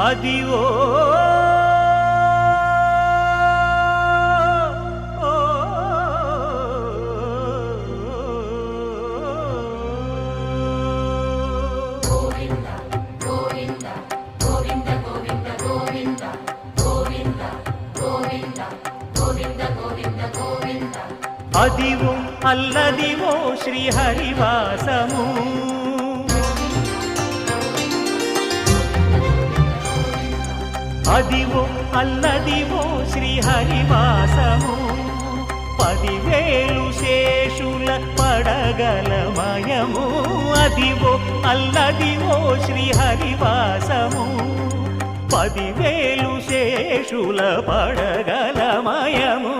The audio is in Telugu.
అదివో అదివో అల్లదివో శ్రీహరివాసము అదివో అల్లదివో శ్రీహరివాసము 10,000 శేషుల పడగలమయము అదివో అల్లదివో శ్రీహరివాసము 10,000 శేషుల పడగలమయము